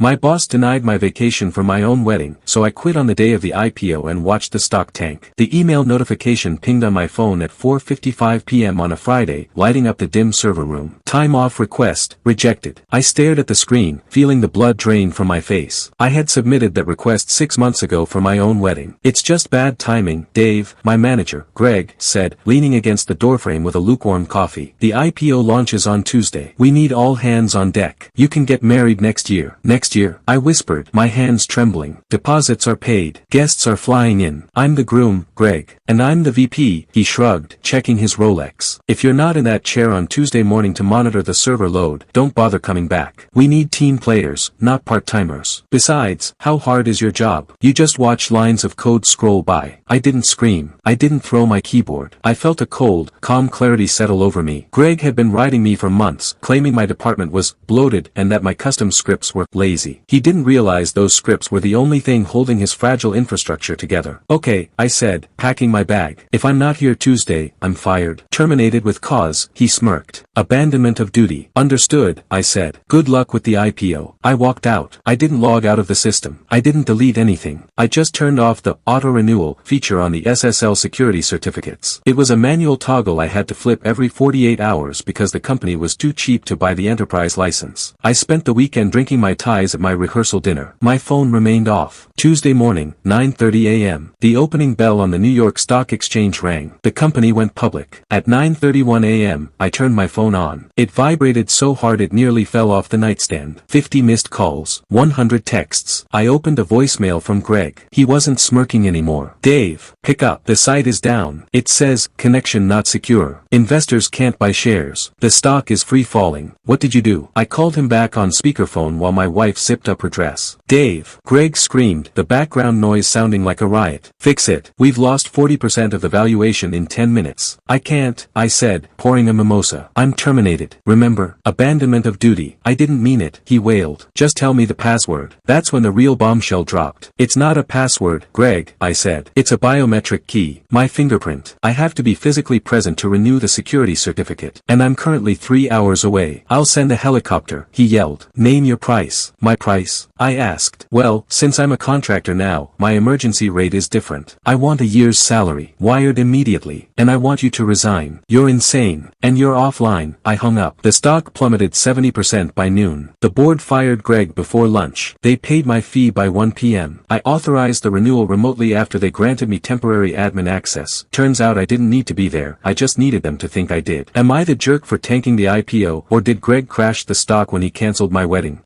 My boss denied my vacation for my own wedding, so I quit on the day of the IPO and watched the stock tank. The email notification pinged on my phone at 4:55 p.m. on a Friday, lighting up the dim server room. Time off request, rejected. I stared at the screen, feeling the blood drain from my face. I had submitted that request 6 months ago for my own wedding. It's just bad timing, Dave, my manager, Greg, said, leaning against the doorframe with a lukewarm coffee. The IPO launches on Tuesday. We need all hands on deck. You can get married next year. Next year, I whispered, my hands trembling. Deposits are paid. Guests are flying in. I'm the groom, Greg. And I'm the VP, he shrugged, checking his Rolex. If you're not in that chair on Tuesday morning to monitor the server load, don't bother coming back. We need team players, not part-timers. Besides, how hard is your job? You just watch lines of code scroll by. I didn't scream. I didn't throw my keyboard. I felt a cold, calm clarity settle over me. Greg had been writing me for months, claiming my department was bloated and that my custom scripts were lazy. He didn't realize those scripts were the only thing holding his fragile infrastructure together. Okay, I said, packing my bag. If I'm not here Tuesday, I'm fired. Terminated with cause, he smirked. Abandonment of duty. Understood, I said. Good luck with the IPO. I walked out. I didn't log out of the system. I didn't delete anything. I just turned off the auto-renewal feature on the SSL security certificates. It was a manual toggle I had to flip every 48 hours because the company was too cheap to buy the enterprise license. I spent the weekend drinking my ties at my rehearsal dinner. My phone remained off. Tuesday morning, 9:30 a.m. The opening bell on the New York Stock Exchange rang. The company went public. At 9:31 a.m., I turned my phone on. It vibrated so hard it nearly fell off the nightstand. 50 missed calls. 100 texts. I opened a voicemail from Greg. He wasn't smirking anymore. Dave, pick up. The site is down. It says, connection not secure. Investors can't buy shares. The stock is free falling. What did you do? I called him back on speakerphone while my wife zipped up her dress. Dave, Greg screamed, the background noise sounding like a riot. Fix it. We've lost 40% of the valuation in 10 minutes. I can't, I said, pouring a mimosa. I'm terminated. Remember, abandonment of duty. I didn't mean it, he wailed. Just tell me the password. That's when the real bombshell dropped. It's not a password, Greg, I said. It's a biometric key. My fingerprint. I have to be physically present to renew the security certificate. And I'm currently 3 hours away. I'll send a helicopter, he yelled. Name your price. My price? I asked. Well, since I'm a contractor now, my emergency rate is different. I want a year's salary, wired immediately, and I want you to resign. You're insane. And you're offline. I hung up. The stock plummeted 70% by noon. The board fired Greg before lunch. They paid my fee by 1 p.m. I authorized the renewal remotely after they granted me temporary admin access. Turns out I didn't need to be there. I just needed them to think I did. Am I the jerk for tanking the IPO, or did Greg crash the stock when he canceled my wedding?